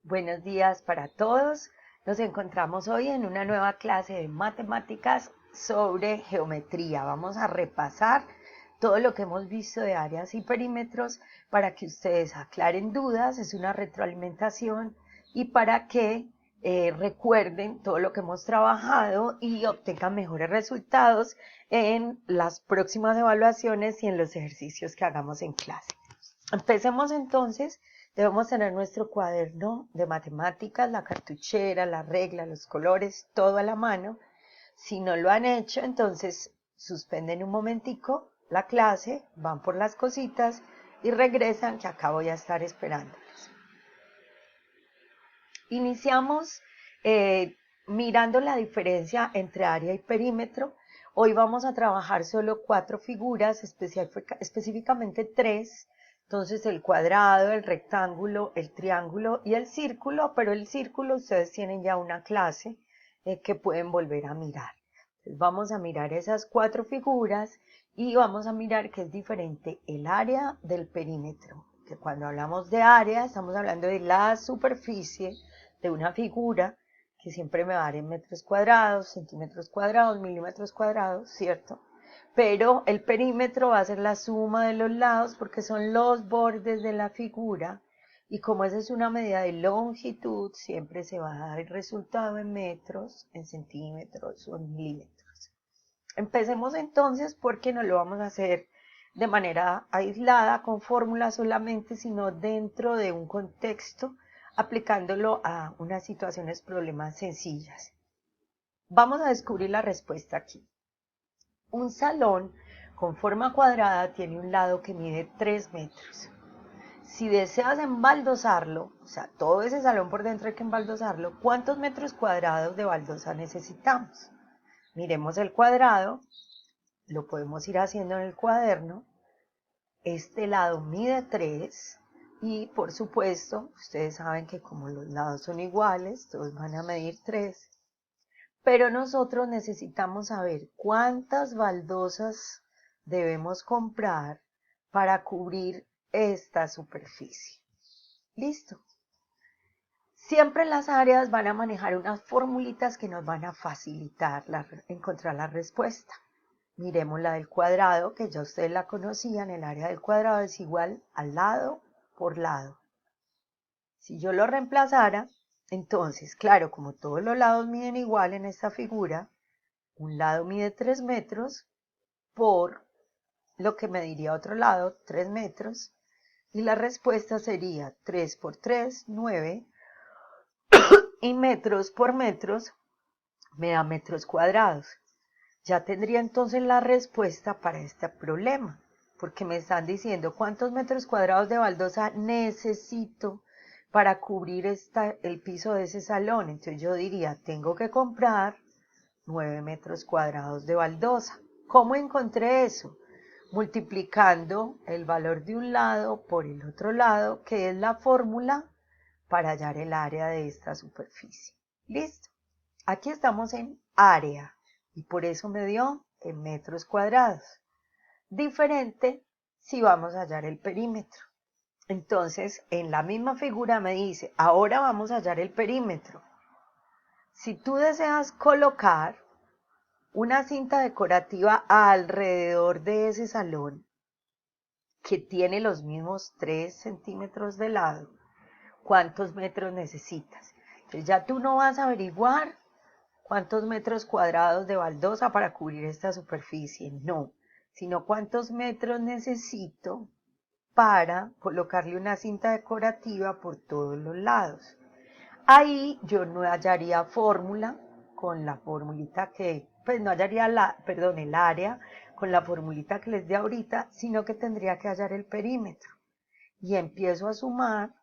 Buenos días para todos. Nos encontramos hoy en una nueva clase de matemáticas sobre geometría. Vamos a repasar todo lo que hemos visto de áreas y perímetros para que ustedes aclaren dudas, es una retroalimentación y para que recuerden todo lo que hemos trabajado y obtengan mejores resultados en las próximas evaluaciones y en los ejercicios que hagamos en clase. Empecemos entonces. Debemos tener nuestro cuaderno de matemáticas, la cartuchera, la regla, los colores, todo a la mano. Si no lo han hecho, entonces suspenden un momentico la clase, van por las cositas y regresan, que acá voy a estar esperándolos. Iniciamos mirando la diferencia entre área y perímetro. Hoy vamos a trabajar solo 4 figuras, específicamente 3. Entonces el cuadrado, el rectángulo, el triángulo y el círculo, pero el círculo ustedes tienen ya una clase que pueden volver a mirar. Entonces vamos a mirar esas 4 figuras y vamos a mirar que es diferente el área del perímetro. Que cuando hablamos de área estamos hablando de la superficie de una figura que siempre me va a dar en metros cuadrados, centímetros cuadrados, milímetros cuadrados, ¿cierto? Pero el perímetro va a ser la suma de los lados porque son los bordes de la figura y como esa es una medida de longitud, siempre se va a dar el resultado en metros, en centímetros o en milímetros. Empecemos entonces porque no lo vamos a hacer de manera aislada, con fórmulas solamente, sino dentro de un contexto, aplicándolo a unas situaciones, problemas sencillas. Vamos a descubrir la respuesta aquí. Un salón con forma cuadrada tiene un lado que mide 3 metros. Si deseas embaldosarlo, o sea, todo ese salón por dentro hay que embaldosarlo, ¿cuántos metros cuadrados de baldosa necesitamos? Miremos el cuadrado, lo podemos ir haciendo en el cuaderno. Este lado mide 3 y por supuesto, ustedes saben que como los lados son iguales, todos van a medir 3. Pero nosotros necesitamos saber cuántas baldosas debemos comprar para cubrir esta superficie. ¿Listo? Siempre en las áreas van a manejar unas formulitas que nos van a facilitar encontrar la respuesta. Miremos la del cuadrado, que ya ustedes la conocían, el área del cuadrado es igual al lado por lado. Si yo lo reemplazara, entonces, claro, como todos los lados miden igual en esta figura, un lado mide 3 metros por lo que mediría otro lado, 3 metros, y la respuesta sería 3 por 3, 9, y metros por metros me da metros cuadrados. Ya tendría entonces la respuesta para este problema, porque me están diciendo cuántos metros cuadrados de baldosa necesito para cubrir el piso de ese salón. Entonces yo diría, tengo que comprar 9 metros cuadrados de baldosa. ¿Cómo encontré eso? Multiplicando el valor de un lado por el otro lado, que es la fórmula para hallar el área de esta superficie. ¿Listo? Aquí estamos en área y por eso me dio en metros cuadrados. Diferente si vamos a hallar el perímetro. Entonces, en la misma figura me dice, ahora vamos a hallar el perímetro. Si tú deseas colocar una cinta decorativa alrededor de ese salón que tiene los mismos 3 centímetros de lado, ¿cuántos metros necesitas? Entonces ya tú no vas a averiguar cuántos metros cuadrados de baldosa para cubrir esta superficie, no, sino cuántos metros necesito para colocarle una cinta decorativa por todos los lados. Ahí yo no hallaría fórmula con la formulita que, pues no hallaría el área con la formulita que les di ahorita, sino que tendría que hallar el perímetro. Y empiezo a sumar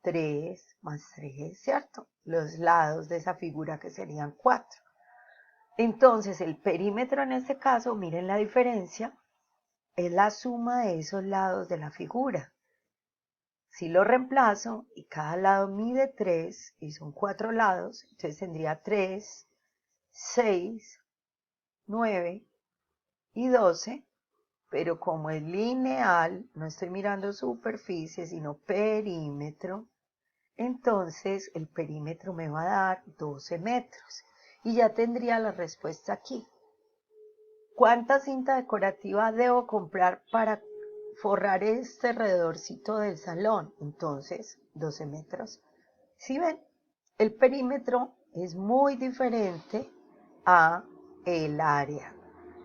3 más 3, ¿cierto? Los lados de esa figura que serían 4. Entonces el perímetro en este caso, miren la diferencia, es la suma de esos lados de la figura. Si lo reemplazo y cada lado mide 3 y son 4 lados, entonces tendría 3, 6, 9 y 12, pero como es lineal, no estoy mirando superficie, sino perímetro, Entonces el perímetro me va a dar 12 metros. Y ya tendría la respuesta aquí. ¿Cuánta cinta decorativa debo comprar para forrar este alrededorcito del salón? Entonces, 12 metros. ¿Sí ven? El perímetro es muy diferente a el área.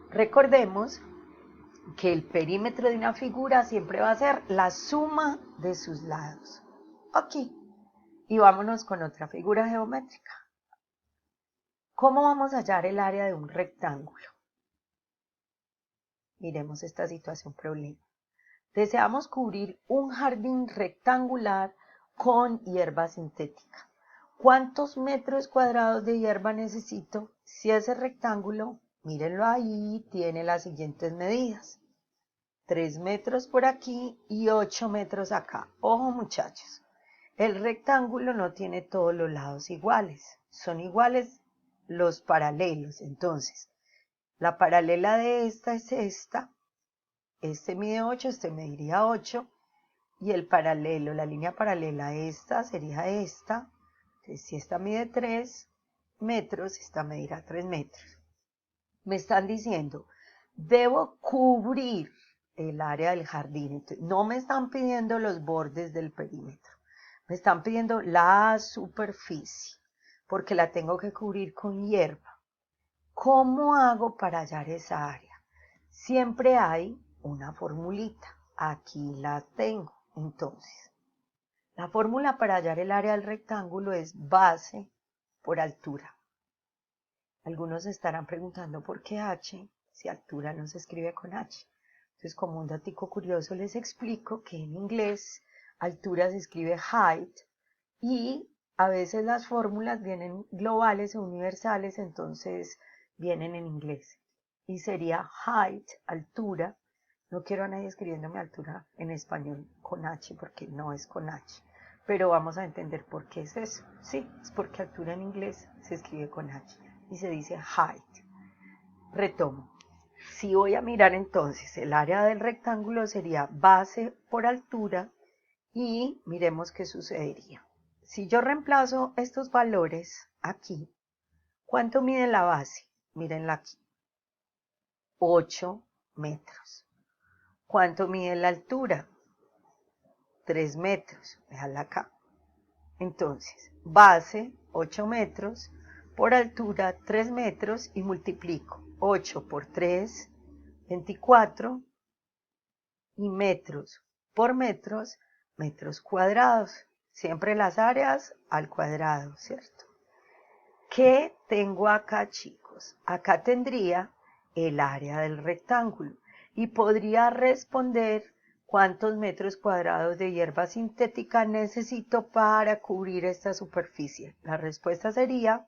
Recordemos que el perímetro de una figura siempre va a ser la suma de sus lados. Ok. Y vámonos con otra figura geométrica. ¿Cómo vamos a hallar el área de un rectángulo? Miremos esta situación problema. Deseamos cubrir un jardín rectangular con hierba sintética. ¿Cuántos metros cuadrados de hierba necesito? Si ese rectángulo, mírenlo ahí, tiene las siguientes medidas. 3 metros por aquí y 8 metros acá. Ojo muchachos, el rectángulo no tiene todos los lados iguales. Son iguales los paralelos. Entonces, la paralela de esta es esta. Este mide 8, este mediría 8. Y el paralelo, la línea paralela a esta sería esta. Entonces, si esta mide 3 metros, esta medirá 3 metros. Me están diciendo, debo cubrir el área del jardín. Entonces, no me están pidiendo los bordes del perímetro. Me están pidiendo la superficie, porque la tengo que cubrir con hierba. ¿Cómo hago para hallar esa área? Siempre hay una formulita. Aquí la tengo. Entonces, la fórmula para hallar el área del rectángulo es base por altura. Algunos estarán preguntando por qué h, si altura no se escribe con h. Entonces, como un datico curioso, les explico que en inglés altura se escribe height y a veces las fórmulas vienen globales o universales, entonces vienen en inglés. Y sería height, altura. No quiero a nadie escribiéndome altura en español con H porque no es con H. Pero vamos a entender por qué es eso. Sí, es porque altura en inglés se escribe con H y se dice height. Retomo. Si voy a mirar entonces, el área del rectángulo sería base por altura y miremos qué sucedería. Si yo reemplazo estos valores aquí, ¿cuánto mide la base? Mírenla aquí. 8 metros. ¿Cuánto mide la altura? 3 metros. Déjala acá. Entonces, base 8 metros, por altura 3 metros y multiplico 8 por 3, 24 y metros por metros, metros cuadrados. Siempre las áreas al cuadrado, ¿cierto? ¿Qué tengo acá, chicos? Acá tendría el área del rectángulo y podría responder cuántos metros cuadrados de hierba sintética necesito para cubrir esta superficie. La respuesta sería,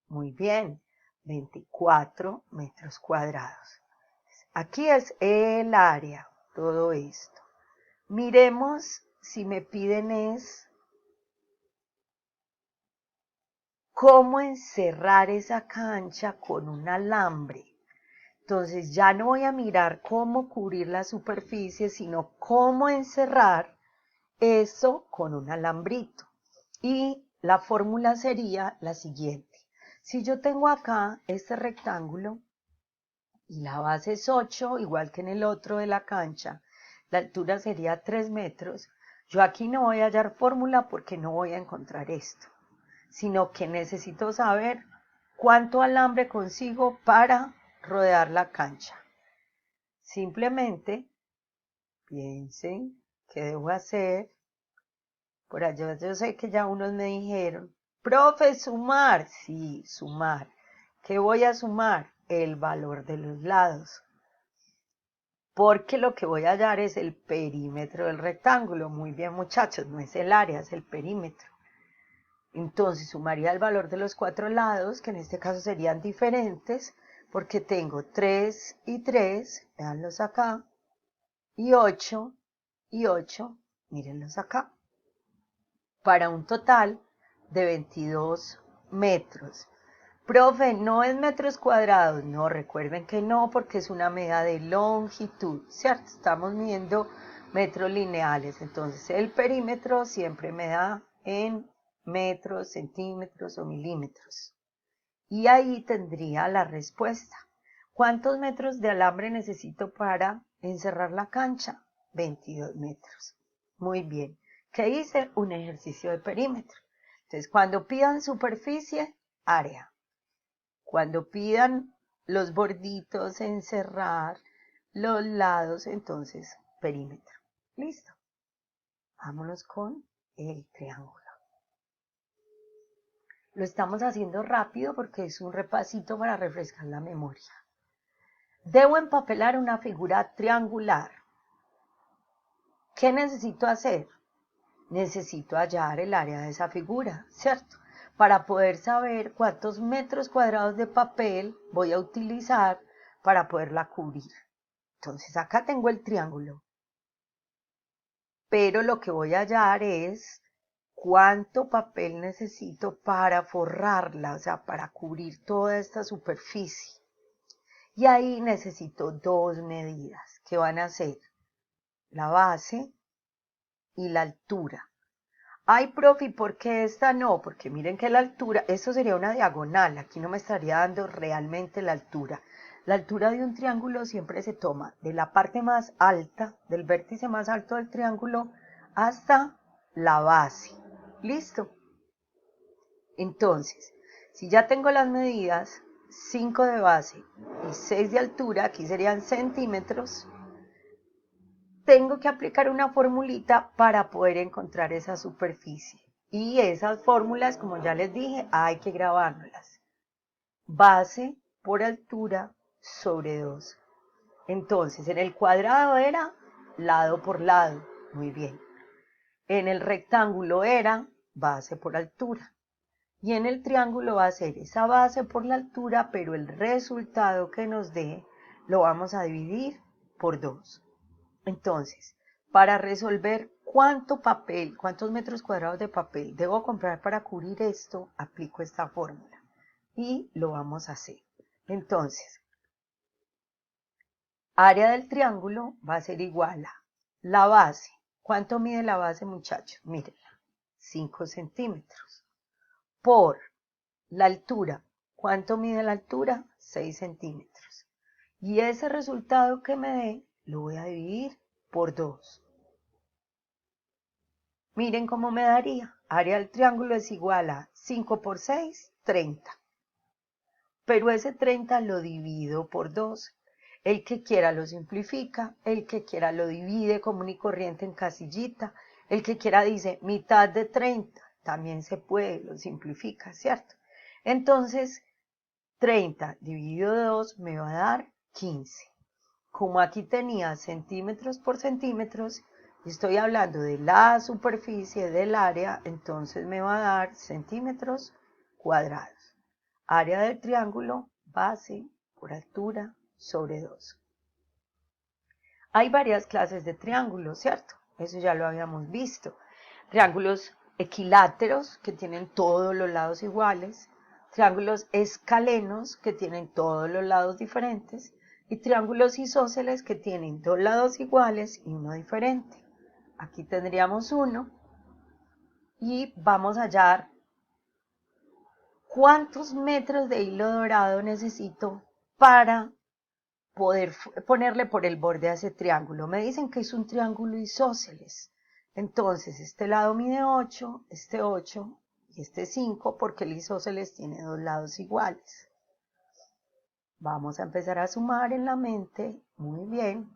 muy bien, 24 metros cuadrados. Aquí es el área, todo esto. Miremos si me piden es cómo encerrar esa cancha con un alambre. Entonces ya no voy a mirar cómo cubrir la superficie, sino cómo encerrar eso con un alambrito. Y la fórmula sería la siguiente. Si yo tengo acá este rectángulo y la base es 8, igual que en el otro de la cancha, la altura sería 3 metros, yo aquí no voy a hallar fórmula porque no voy a encontrar esto, sino que necesito saber cuánto alambre consigo para rodear la cancha. Simplemente piensen qué debo hacer. Por allá yo sé que ya unos me dijeron, profe, sumar. Sí, sumar. ¿Qué voy a sumar? El valor de los lados. Porque lo que voy a hallar es el perímetro del rectángulo. Muy bien, muchachos, no es el área, es el perímetro. Entonces sumaría el valor de los 4 lados, que en este caso serían diferentes, porque tengo 3 y 3, véanlos acá, y 8 y 8, mírenlos acá, para un total de 22 metros. Profe, no es metros cuadrados. No, recuerden que no, porque es una medida de longitud, ¿cierto? Estamos midiendo metros lineales. Entonces el perímetro siempre me da en metros, centímetros o milímetros. Y ahí tendría la respuesta. ¿Cuántos metros de alambre necesito para encerrar la cancha? 22 metros. Muy bien. ¿Qué hice? Un ejercicio de perímetro. Entonces, cuando pidan superficie, área. Cuando pidan los borditos, encerrar los lados, entonces perímetro. Listo. Vámonos con el triángulo. Lo estamos haciendo rápido porque es un repasito para refrescar la memoria. Debo empapelar una figura triangular. ¿Qué necesito hacer? Necesito hallar el área de esa figura, ¿cierto? Para poder saber cuántos metros cuadrados de papel voy a utilizar para poderla cubrir. Entonces acá tengo el triángulo. Pero lo que voy a hallar es cuánto papel necesito para forrarla, o sea, para cubrir toda esta superficie. Y ahí necesito dos medidas, que van a ser la base y la altura. Ay, profe, ¿por qué esta no? Porque miren que la altura, esto sería una diagonal, aquí no me estaría dando realmente la altura. La altura de un triángulo siempre se toma de la parte más alta, del vértice más alto del triángulo, hasta la base. ¿Listo? Entonces, si ya tengo las medidas, 5 de base y 6 de altura, aquí serían centímetros, tengo que aplicar una formulita para poder encontrar esa superficie. Y esas fórmulas, como ya les dije, hay que grabárnoslas. Base por altura sobre 2. Entonces, en el cuadrado era lado por lado. Muy bien. En el rectángulo era base por altura. Y en el triángulo va a ser esa base por la altura, pero el resultado que nos dé lo vamos a dividir por 2. Entonces, para resolver cuánto papel, cuántos metros cuadrados de papel debo comprar para cubrir esto, aplico esta fórmula. Y lo vamos a hacer. Entonces, área del triángulo va a ser igual a la base. ¿Cuánto mide la base, muchachos? Mírenla, 5 centímetros. Por la altura. ¿Cuánto mide la altura? 6 centímetros. Y ese resultado que me dé, lo voy a dividir por 2. Miren cómo me daría. Área del triángulo es igual a 5 por 6, 30. Pero ese 30 lo divido por 2. El que quiera lo simplifica, el que quiera lo divide común y corriente en casillita, el que quiera dice mitad de 30, también se puede, lo simplifica, ¿cierto? Entonces, 30 dividido 2 me va a dar 15. Como aquí tenía centímetros por centímetros, estoy hablando de la superficie del área, entonces me va a dar centímetros cuadrados. Área del triángulo, base por altura sobre 2. Hay varias clases de triángulos, ¿cierto? Eso ya lo habíamos visto. Triángulos equiláteros, que tienen todos los lados iguales. Triángulos escalenos, que tienen todos los lados diferentes. Y triángulos isósceles, que tienen dos lados iguales y uno diferente. Aquí tendríamos uno. Y vamos a hallar cuántos metros de hilo dorado necesito para poder ponerle por el borde a ese triángulo. Me dicen que es un triángulo isósceles. Entonces, este lado mide 8 y este 5, porque el isósceles tiene dos lados iguales. Vamos a empezar a sumar en la mente. Muy bien.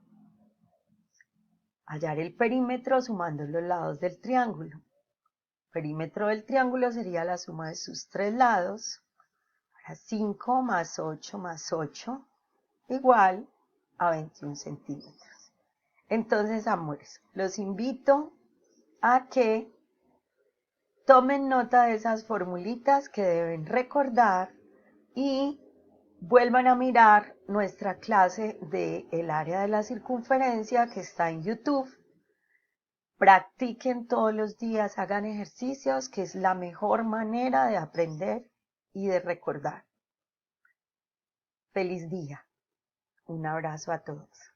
Hallar el perímetro sumando los lados del triángulo. Perímetro del triángulo sería la suma de sus tres lados. Ahora 5 más 8 más 8 igual a 21 centímetros. Entonces, amores, los invito a que tomen nota de esas formulitas que deben recordar y vuelvan a mirar nuestra clase del área de la circunferencia que está en YouTube. Practiquen todos los días, hagan ejercicios, que es la mejor manera de aprender y de recordar. Feliz día. Un abrazo a todos.